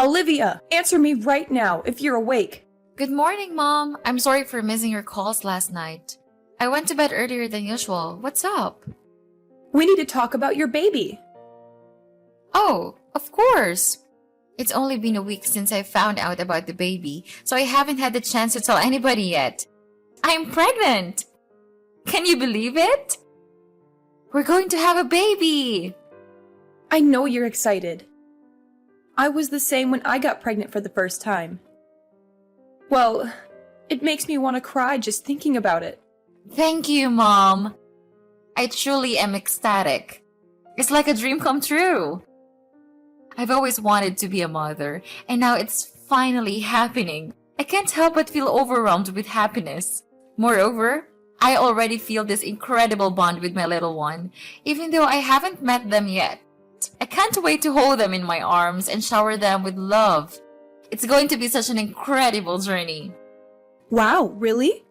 Olivia, answer me right now if you're awake. Good morning, Mom. I'm sorry for missing your calls last night. I went to bed earlier than usual. What's up? We need to talk about your baby. Oh, of course. It's only been a week since I found out about the baby, so I haven't had the chance to tell anybody yet. I'm pregnant! Can you believe it? We're going to have a baby! I know you're excited. I was the same when I got pregnant for the first time. Well, it makes me want to cry just thinking about it. Thank you, Mom. I truly am ecstatic. It's like a dream come true. I've always wanted to be a mother, and now it's finally happening. I can't help but feel overwhelmed with happiness. Moreover, I already feel this incredible bond with my little one, even though I haven't met them yet. I can't wait to hold them in my arms and shower them with love. It's going to be such an incredible journey. Wow, really?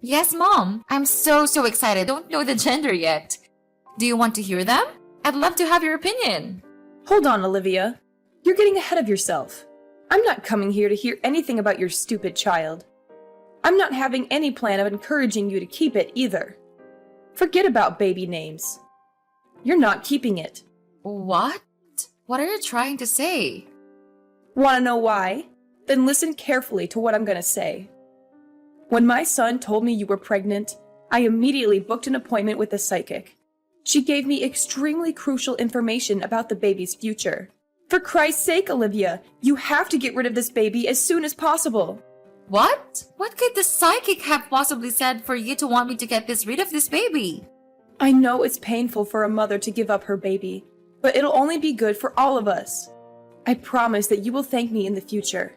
Yes, Mom. I'm so excited. Don't know the gender yet. Do you want to hear them? I'd love to have your opinion. Hold on, Olivia. You're getting ahead of yourself. I'm not coming here to hear anything about your stupid child. I'm not having any plan of encouraging you to keep it either. Forget about baby names. You're not keeping it. What? What are you trying to say? Want to know why? Then listen carefully to what I'm going to say. When my son told me you were pregnant, I immediately booked an appointment with a psychic. She gave me extremely crucial information about the baby's future. For Christ's sake, Olivia, you have to get rid of this baby as soon as possible. What? What could the psychic have possibly said for you to want me to get rid of this baby? I know it's painful for a mother to give up her baby, but it'll only be good for all of us. I promise that you will thank me in the future.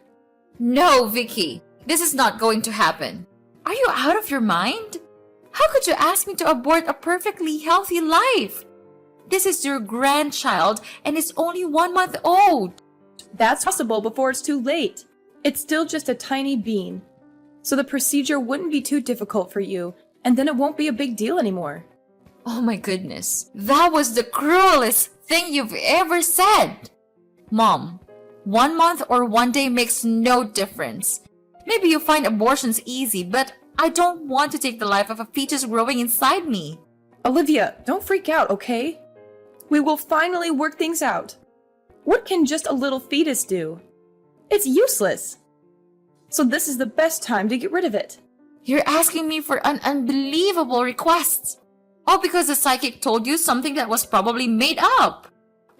No, Vicky. This is not going to happen. Are you out of your mind? How could you ask me to abort a perfectly healthy life? This is your grandchild and it's only 1 month old. That's possible before it's too late. It's still just a tiny bean. So the procedure wouldn't be too difficult for you, and then it won't be a big deal anymore. Oh my goodness. That was the cruelest thing you've ever said. Mom, 1 month or 1 day makes no difference. Maybe you find abortions easy, but I don't want to take the life of a fetus growing inside me. Olivia, don't freak out, okay? We will finally work things out. What can just a little fetus do? It's useless. So this is the best time to get rid of it. You're asking me for an unbelievable request. All because the psychic told you something that was probably made up.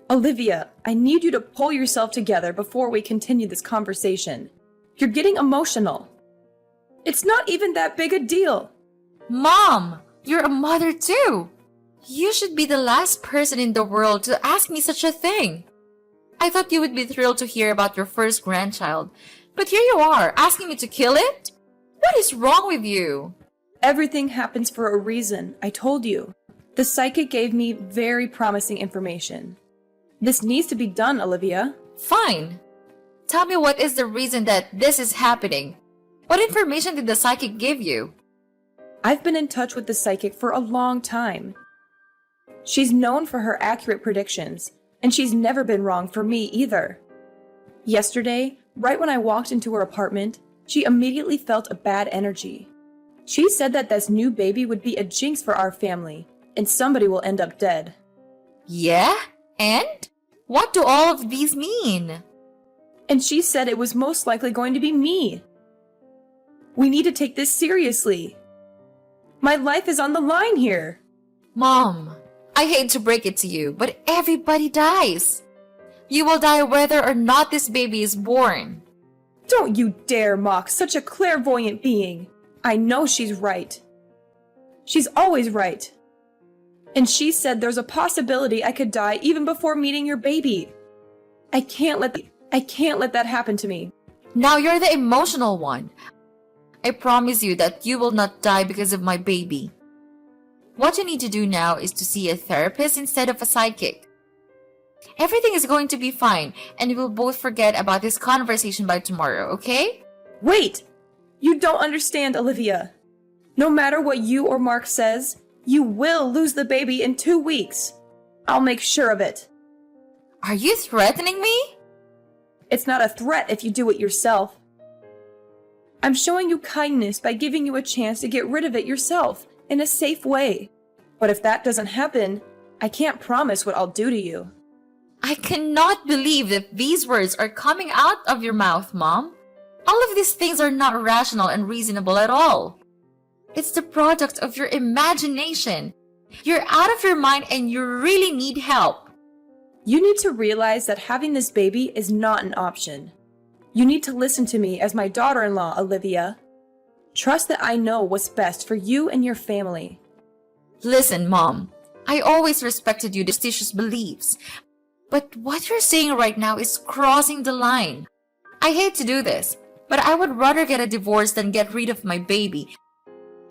Olivia, I need you to pull yourself together before we continue this conversation. You're getting emotional. It's not even that big a deal. Mom, you're a mother too. You should be the last person in the world to ask me such a thing. I thought you would be thrilled to hear about your first grandchild, but here you are, asking me to kill it? What is wrong with you? Everything happens for a reason, I told you. The psychic gave me very promising information. This needs to be done, Olivia. Fine. Tell me what is the reason that this is happening. What information did the psychic give you? I've been in touch with the psychic for a long time. She's known for her accurate predictions, and she's never been wrong for me either. Yesterday, right when I walked into her apartment, she immediately felt a bad energy. She said that this new baby would be a jinx for our family, and somebody will end up dead. Yeah? And? What do all of these mean? And she said it was most likely going to be me. We need to take this seriously. My life is on the line here. Mom, I hate to break it to you, but everybody dies. You will die whether or not this baby is born. Don't you dare mock such a clairvoyant being. I know she's right. She's always right. And she said there's a possibility I could die even before meeting your baby. I can't let that happen to me. Now you're the emotional one. I promise you that you will not die because of my baby. What you need to do now is to see a therapist instead of a psychic. Everything is going to be fine, and we will both forget about this conversation by tomorrow, okay? Wait! You don't understand, Olivia. No matter what you or Mark says, you will lose the baby in 2 weeks. I'll make sure of it. Are you threatening me? It's not a threat if you do it yourself. I'm showing you kindness by giving you a chance to get rid of it yourself in a safe way. But if that doesn't happen, I can't promise what I'll do to you. I cannot believe that these words are coming out of your mouth, Mom. All of these things are not rational and reasonable at all. It's the product of your imagination. You're out of your mind and you really need help. You need to realize that having this baby is not an option. You need to listen to me as my daughter-in-law, Olivia. Trust that I know what's best for you and your family. Listen, Mom. I always respected your superstitious beliefs. But what you're saying right now is crossing the line. I hate to do this, but I would rather get a divorce than get rid of my baby.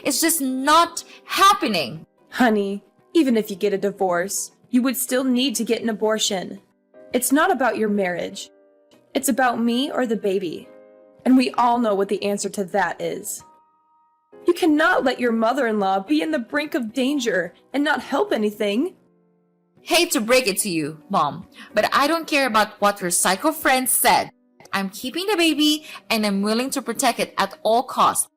It's just not happening. Honey, even if you get a divorce, you would still need to get an abortion. It's not about your marriage. It's about me or the baby. And we all know what the answer to that is. You cannot let your mother-in-law be in the brink of danger and not help anything. Hate to break it to you, Mom, but I don't care about what your psycho friend said. I'm keeping the baby and I'm willing to protect it at all costs.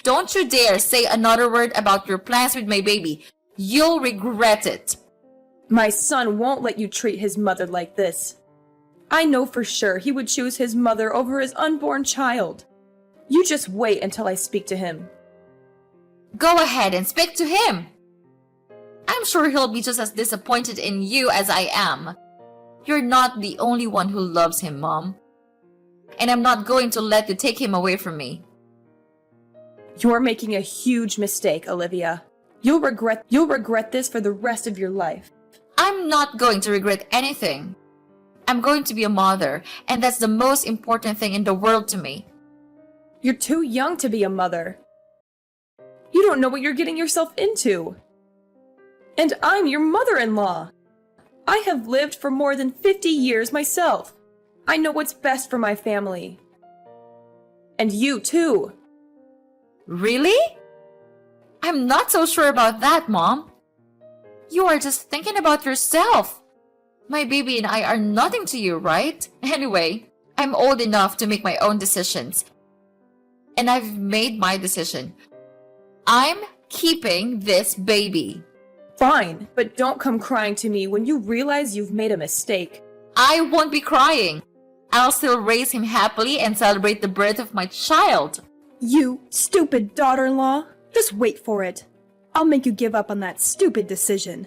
Don't you dare say another word about your plans with my baby. You'll regret it. My son won't let you treat his mother like this. I know for sure he would choose his mother over his unborn child. You just wait until I speak to him. Go ahead and speak to him. I'm sure he'll be just as disappointed in you as I am. You're not the only one who loves him, Mom. And I'm not going to let you take him away from me. You're making a huge mistake, Olivia. You'll regret this for the rest of your life. I'm not going to regret anything. I'm going to be a mother, and that's the most important thing in the world to me. You're too young to be a mother. You don't know what you're getting yourself into. And I'm your mother-in-law. I have lived for more than 50 years myself. I know what's best for my family. And you too. Really? I'm not so sure about that, Mom. You are just thinking about yourself. My baby and I are nothing to you, right? Anyway, I'm old enough to make my own decisions. And I've made my decision. I'm keeping this baby. Fine, but don't come crying to me when you realize you've made a mistake. I won't be crying. I'll still raise him happily and celebrate the birth of my child. You stupid daughter-in-law. Just wait for it. I'll make you give up on that stupid decision.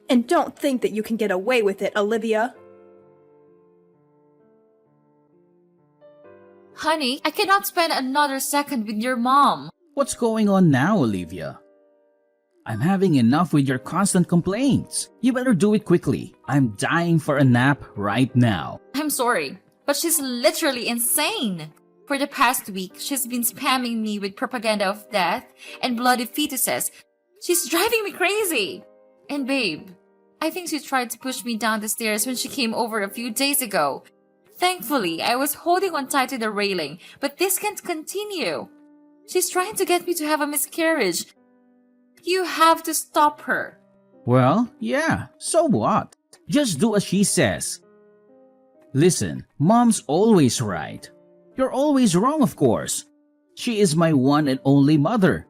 And don't think that you can get away with it, Olivia. Honey, I cannot spend another second with your mom. What's going on now, Olivia? I'm having enough with your constant complaints. You better do it quickly. I'm dying for a nap right now. I'm sorry, but she's literally insane. For the past week, she's been spamming me with propaganda of death and bloody fetuses. She's driving me crazy. And babe, I think she tried to push me down the stairs when she came over a few days ago. Thankfully, I was holding on tight to the railing, but this can't continue. She's trying to get me to have a miscarriage. You have to stop her. Well, yeah, so what? Just do as she says. Listen, Mom's always right. You're always wrong, of course. She is my one and only mother.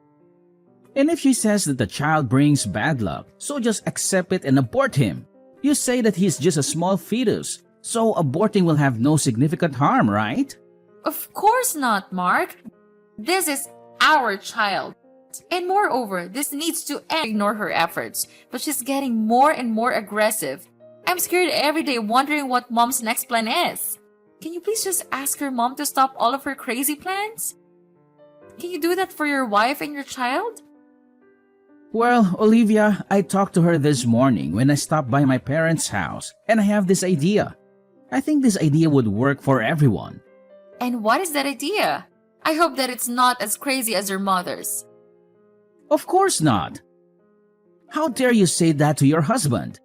And if she says that the child brings bad luck, so just accept it and abort him. You say that he's just a small fetus, so aborting will have no significant harm, right? Of course not, Mark. This is our child. And moreover, this needs to end. Ignore her efforts, but she's getting more and more aggressive. I'm scared every day wondering what Mom's next plan is. Can you please just ask your mom to stop all of her crazy plans? Can you do that for your wife and your child? Well, Olivia, I talked to her this morning when I stopped by my parents' house, and I have this idea. I think this idea would work for everyone. And what is that idea? I hope that it's not as crazy as your mother's. Of course not. How dare you say that to your husband?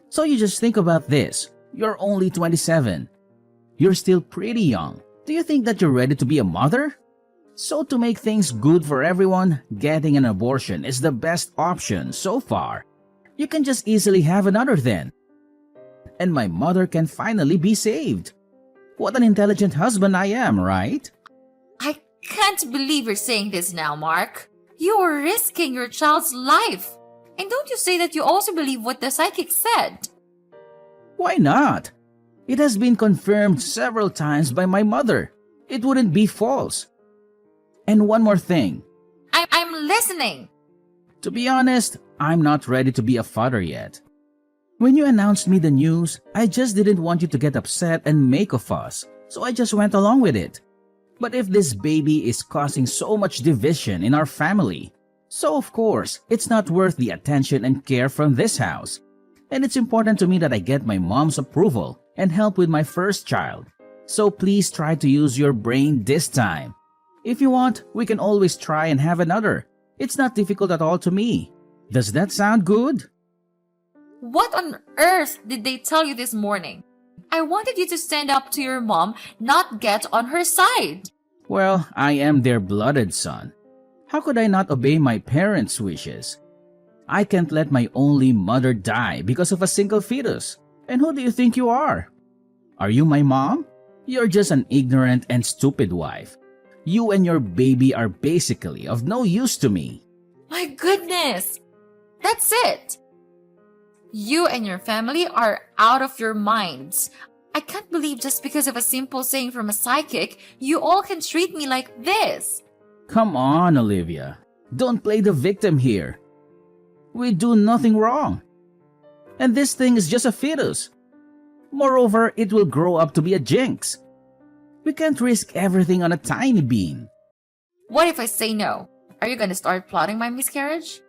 So you just think about this. You're only 27. You're still pretty young. Do you think that you're ready to be a mother? So to make things good for everyone, getting an abortion is the best option so far. You can just easily have another then. And my mother can finally be saved. What an intelligent husband I am, right? I can't believe you're saying this now, Mark. You are risking your child's life. And don't you say that you also believe what the psychic said? Why not? It has been confirmed several times by my mother. It wouldn't be false. And one more thing. I'm listening. To be honest, I'm not ready to be a father yet. When you announced me the news, I just didn't want you to get upset and make a fuss, so I just went along with it. But if this baby is causing so much division in our family, so of course, it's not worth the attention and care from this house. And it's important to me that I get my mom's approval and help with my first child. So please try to use your brain this time. If you want, we can always try and have another. It's not difficult at all to me. Does that sound good? What on earth did they tell you this morning? I wanted you to stand up to your mom, not get on her side. Well, I am their blooded son. How could I not obey my parents' wishes? I can't let my only mother die because of a single fetus. And who do you think you are? Are you my mom? You're just an ignorant and stupid wife. You and your baby are basically of no use to me. My goodness! That's it! You and your family are out of your minds. I can't believe just because of a simple saying from a psychic, you all can treat me like this. Come on, Olivia. Don't play the victim here. We do nothing wrong. And this thing is just a fetus. Moreover, it will grow up to be a jinx. We can't risk everything on a tiny bean. What if I say no? Are you gonna start plotting my miscarriage?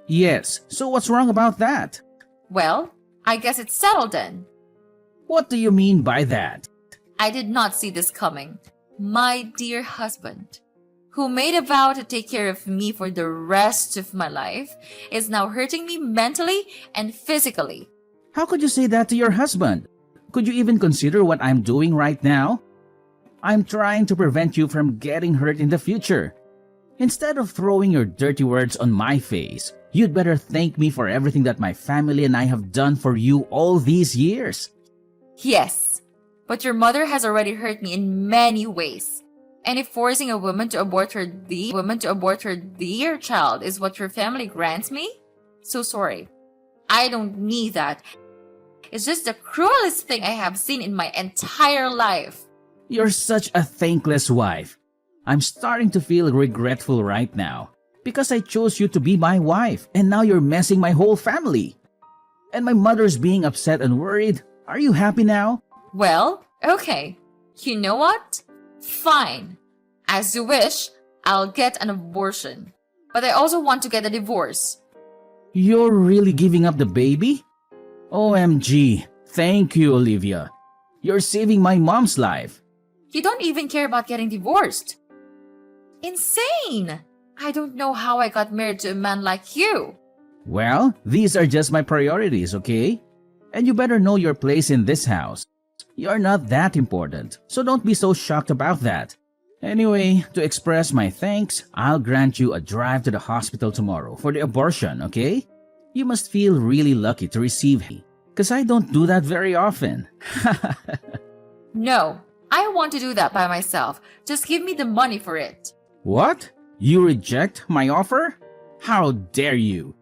Yes, so what's wrong about that? Well, I guess it's settled then. What do you mean by that? I did not see this coming. My dear husband, who made a vow to take care of me for the rest of my life, is now hurting me mentally and physically. How could you say that to your husband? Could you even consider what I'm doing right now? I'm trying to prevent you from getting hurt in the future. Instead of throwing your dirty words on my face, you'd better thank me for everything that my family and I have done for you all these years. Yes, but your mother has already hurt me in many ways. And if forcing a woman to abort her dear child is what your family grants me, so sorry. I don't need that. It's just the cruelest thing I have seen in my entire life. You're such a thankless wife. I'm starting to feel regretful right now because I chose you to be my wife and now you're messing my whole family. And my mother's being upset and worried. Are you happy now? Well, okay. You know what? Fine. As you wish, I'll get an abortion. But I also want to get a divorce. You're really giving up the baby? OMG. Thank you, Olivia. You're saving my mom's life. You don't even care about getting divorced. Insane! I don't know how I got married to a man like you. Well, these are just my priorities, okay? And you better know your place in this house. You're not that important, so don't be so shocked about that. Anyway, to express my thanks, I'll grant you a drive to the hospital tomorrow for the abortion, okay? You must feel really lucky to receive me, because I don't do that very often. No, I want to do that by myself. Just give me the money for it. What? You reject my offer? How dare you?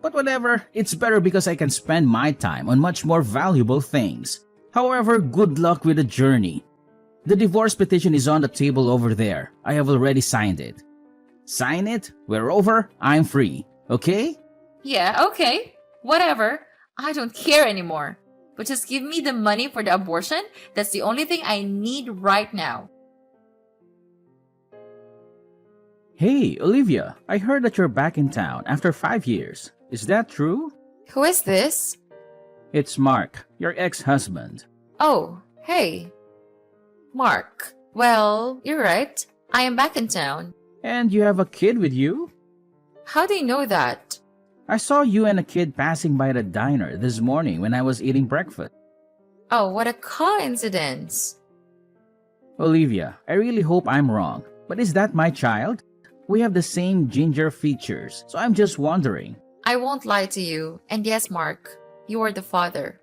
But whatever, it's better because I can spend my time on much more valuable things. However, good luck with the journey. The divorce petition is on the table over there. I have already signed it. Sign it, we're over, I'm free. Okay? Yeah, okay. Whatever. I don't care anymore. But just give me the money for the abortion. That's the only thing I need right now. Hey, Olivia, I heard that you're back in town after 5 years. Is that true? Who is this? It's Mark, your ex-husband. Oh, hey. Mark. Well, you're right. I am back in town. And you have a kid with you? How do you know that? I saw you and a kid passing by the diner this morning when I was eating breakfast. Oh, what a coincidence. Olivia, I really hope I'm wrong, but is that my child? We have the same ginger features, so I'm just wondering. I won't lie to you. And yes, Mark, you are the father.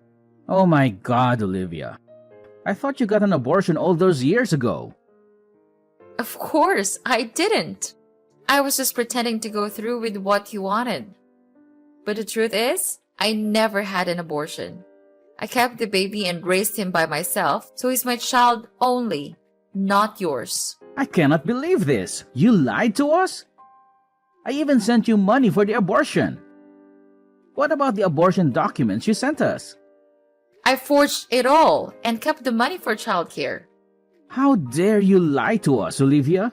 Oh my God, Olivia. I thought you got an abortion all those years ago. Of course, I didn't. I was just pretending to go through with what you wanted. But the truth is, I never had an abortion. I kept the baby and raised him by myself, so he's my child only, not yours. I cannot believe this. You lied to us? I even sent you money for the abortion. What about the abortion documents you sent us? I forged it all and kept the money for childcare. How dare you lie to us, Olivia?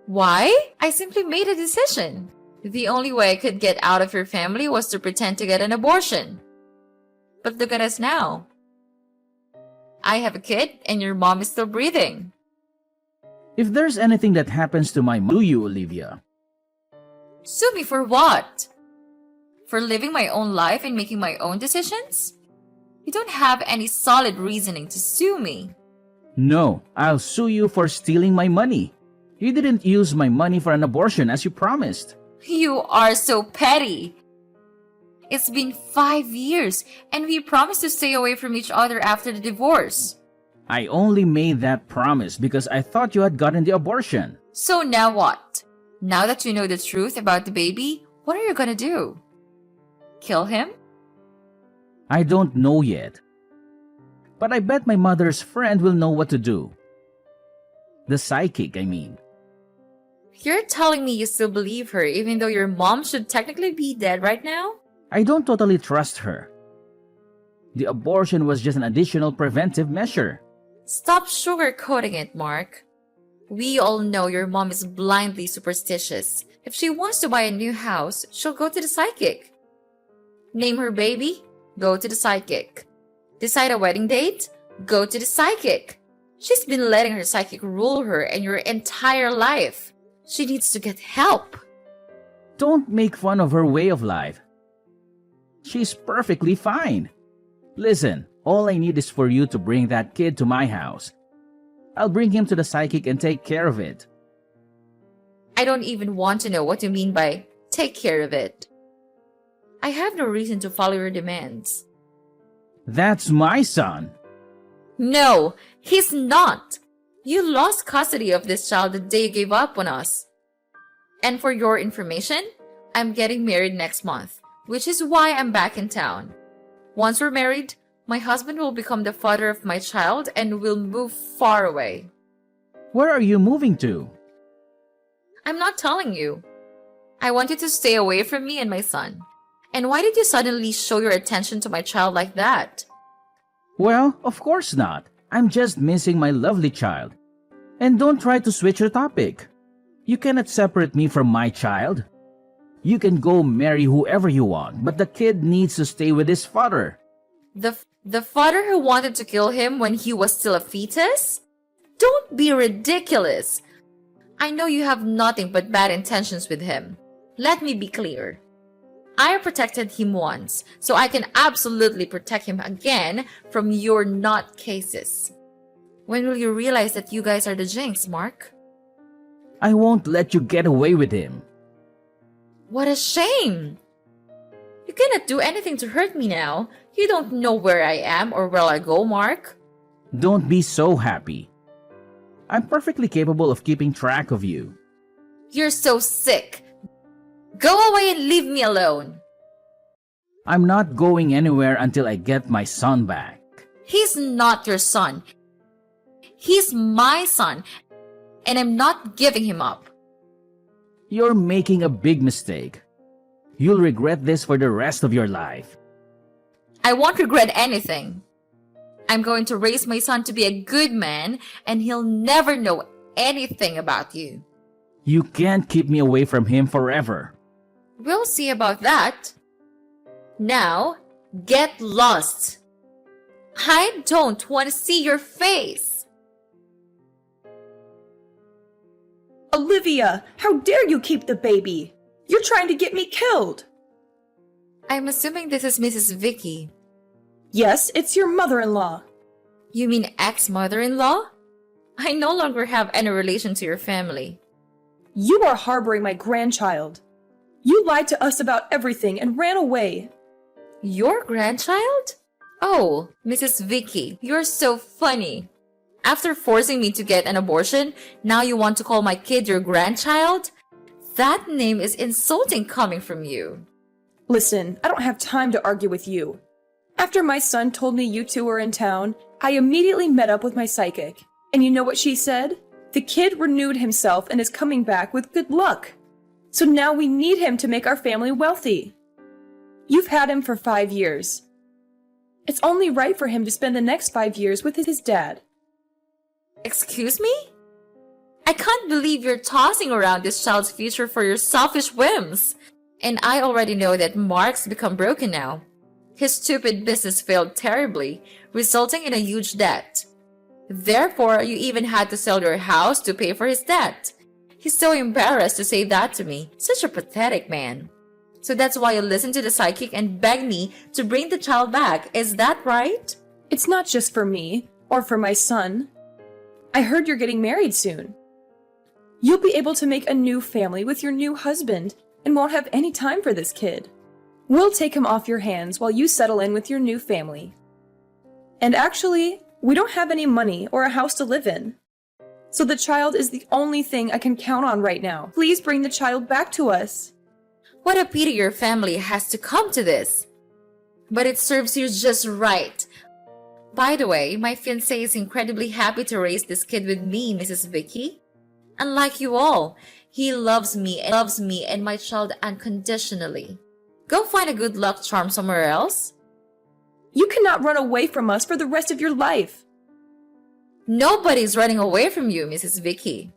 Why? I simply made a decision. The only way I could get out of your family was to pretend to get an abortion. But look at us now. I have a kid and your mom is still breathing. If there's anything that happens to my mom, you, Olivia. Sue me for what? For living my own life and making my own decisions? You don't have any solid reasoning to sue me. No, I'll sue you for stealing my money. You didn't use my money for an abortion as you promised. You are so petty. It's been 5 years and we promised to stay away from each other after the divorce. I only made that promise because I thought you had gotten the abortion. So now what? Now that you know the truth about the baby, what are you gonna do? Kill him? I don't know yet. But I bet my mother's friend will know what to do. The psychic, I mean. You're telling me you still believe her even though your mom should technically be dead right now? I don't totally trust her. The abortion was just an additional preventive measure. Stop sugarcoating it, Mark. We all know your mom is blindly superstitious. If she wants to buy a new house, she'll go to the psychic. Name her baby? Go to the psychic. Decide a wedding date? Go to the psychic. She's been letting her psychic rule her and your entire life. She needs to get help. Don't make fun of her way of life. She's perfectly fine. Listen, all I need is for you to bring that kid to my house. I'll bring him to the psychic and take care of it. I don't even want to know what you mean by take care of it. I have no reason to follow your demands. That's my son. No, he's not. You lost custody of this child the day you gave up on us. And for your information, I'm getting married next month, which is why I'm back in town. Once we're married, my husband will become the father of my child and we'll move far away. Where are you moving to? I'm not telling you. I want you to stay away from me and my son. And why did you suddenly show your attention to my child like that? Well, of course not. I'm just missing my lovely child. And don't try to switch the topic. You cannot separate me from my child. You can go marry whoever you want, but the kid needs to stay with his father. The father who wanted to kill him when he was still a fetus? Don't be ridiculous. I know you have nothing but bad intentions with him. Let me be clear. I protected him once, so I can absolutely protect him again from your nutcases. When will you realize that you guys are the jinx, Mark? I won't let you get away with him. What a shame! You cannot do anything to hurt me now. You don't know where I am or where I go, Mark. Don't be so happy. I'm perfectly capable of keeping track of you. You're so sick. Go away and leave me alone. I'm not going anywhere until I get my son back. He's not your son. He's my son, and I'm not giving him up. You're making a big mistake. You'll regret this for the rest of your life. I won't regret anything. I'm going to raise my son to be a good man, and he'll never know anything about you. You can't keep me away from him forever. We'll see about that. Now, get lost. I don't want to see your face. Olivia, how dare you keep the baby? You're trying to get me killed. I'm assuming this is Mrs. Vicky. Yes, it's your mother-in-law. You mean ex-mother-in-law? I no longer have any relation to your family. You are harboring my grandchild. You lied to us about everything and ran away. Your grandchild? Oh, Mrs. Vicky, you're so funny. After forcing me to get an abortion, now you want to call my kid your grandchild? That name is insulting coming from you. Listen, I don't have time to argue with you. After my son told me you two were in town, I immediately met up with my psychic. And you know what she said? The kid renewed himself and is coming back with good luck. So now we need him to make our family wealthy. You've had him for 5 years. It's only right for him to spend the next 5 years with his dad. Excuse me? I can't believe you're tossing around this child's future for your selfish whims. And I already know that Mark's become broken now. His stupid business failed terribly, resulting in a huge debt. Therefore, you even had to sell your house to pay for his debt. He's so embarrassed to say that to me. Such a pathetic man. So that's why you listened to the psychic and begged me to bring the child back. Is that right? It's not just for me, or for my son. I heard you're getting married soon. You'll be able to make a new family with your new husband and won't have any time for this kid. We'll take him off your hands while you settle in with your new family. And actually, we don't have any money or a house to live in. So the child is the only thing I can count on right now. Please bring the child back to us. What a pity your family has to come to this. But it serves you just right. By the way, my fiancé is incredibly happy to raise this kid with me, Mrs. Vicky. Unlike you all, he loves me and my child unconditionally. Go find a good luck charm somewhere else. You cannot run away from us for the rest of your life. Nobody's running away from you, Mrs. Vicky.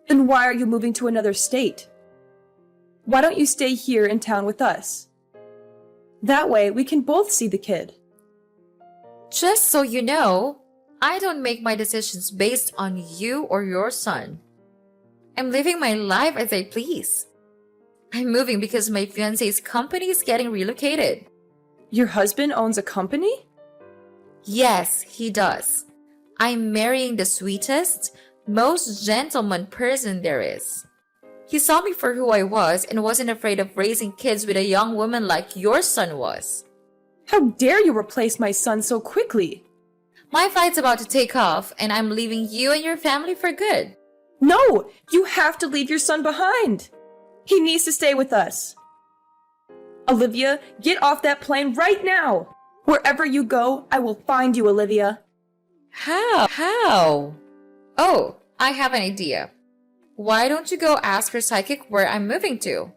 Then why are you moving to another state? Why don't you stay here in town with us? That way we can both see the kid. Just so you know, I don't make my decisions based on you or your son. I'm living my life as I please. I'm moving because my fiancé's company is getting relocated. Your husband owns a company? Yes, he does. I'm marrying the sweetest, most gentleman person there is. He saw me for who I was and wasn't afraid of raising kids with a young woman like your son was. How dare you replace my son so quickly? My flight's about to take off and I'm leaving you and your family for good. No! You have to leave your son behind! He needs to stay with us. Olivia, get off that plane right now! Wherever you go, I will find you, Olivia. How? Oh, I have an idea. Why don't you go ask her psychic where I'm moving to?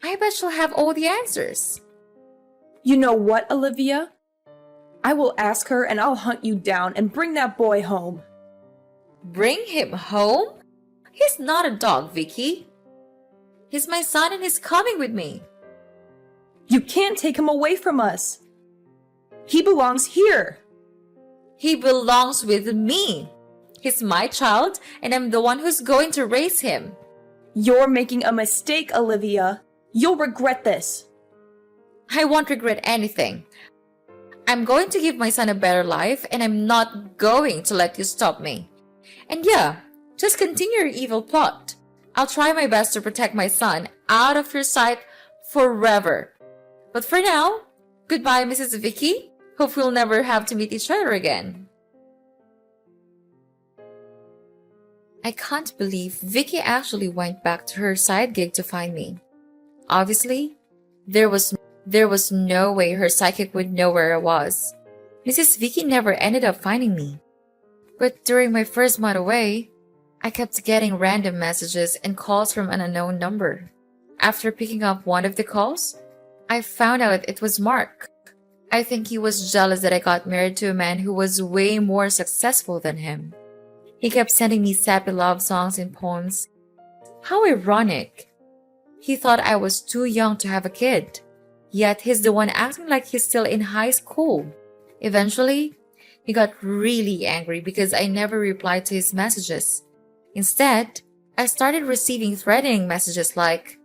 I bet she'll have all the answers. You know what, Olivia? I will ask her and I'll hunt you down and bring that boy home. Bring him home? He's not a dog, Vicky. He's my son and he's coming with me. You can't take him away from us. He belongs here. He belongs with me. He's my child and I'm the one who's going to raise him. You're making a mistake, Olivia. You'll regret this. I won't regret anything. I'm going to give my son a better life and I'm not going to let you stop me. And yeah, just continue your evil plot. I'll try my best to protect my son out of your sight forever. But for now, goodbye, Mrs. Vicky. Hope we'll never have to meet each other again. I can't believe Vicky actually went back to her side gig to find me. Obviously, there was no way her psychic would know where I was. Mrs. Vicky never ended up finding me. But during my first month away, I kept getting random messages and calls from an unknown number. After picking up one of the calls, I found out it was Mark. I think he was jealous that I got married to a man who was way more successful than him. He kept sending me sappy love songs and poems. How ironic. He thought I was too young to have a kid. Yet he's the one acting like he's still in high school. Eventually, he got really angry because I never replied to his messages. Instead, I started receiving threatening messages like,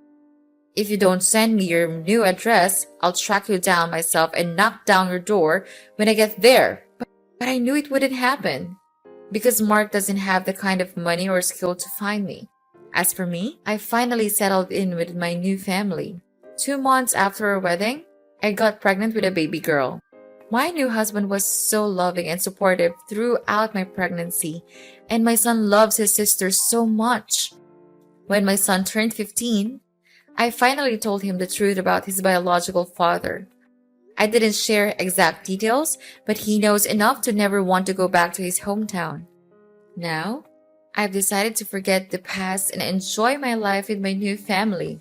"If you don't send me your new address, I'll track you down myself and knock down your door when I get there." But I knew it wouldn't happen because Mark doesn't have the kind of money or skill to find me. As for me, I finally settled in with my new family. 2 months after our wedding, I got pregnant with a baby girl. My new husband was so loving and supportive throughout my pregnancy, and my son loves his sister so much. When my son turned 15, I finally told him the truth about his biological father. I didn't share exact details, but he knows enough to never want to go back to his hometown. Now, I've decided to forget the past and enjoy my life with my new family.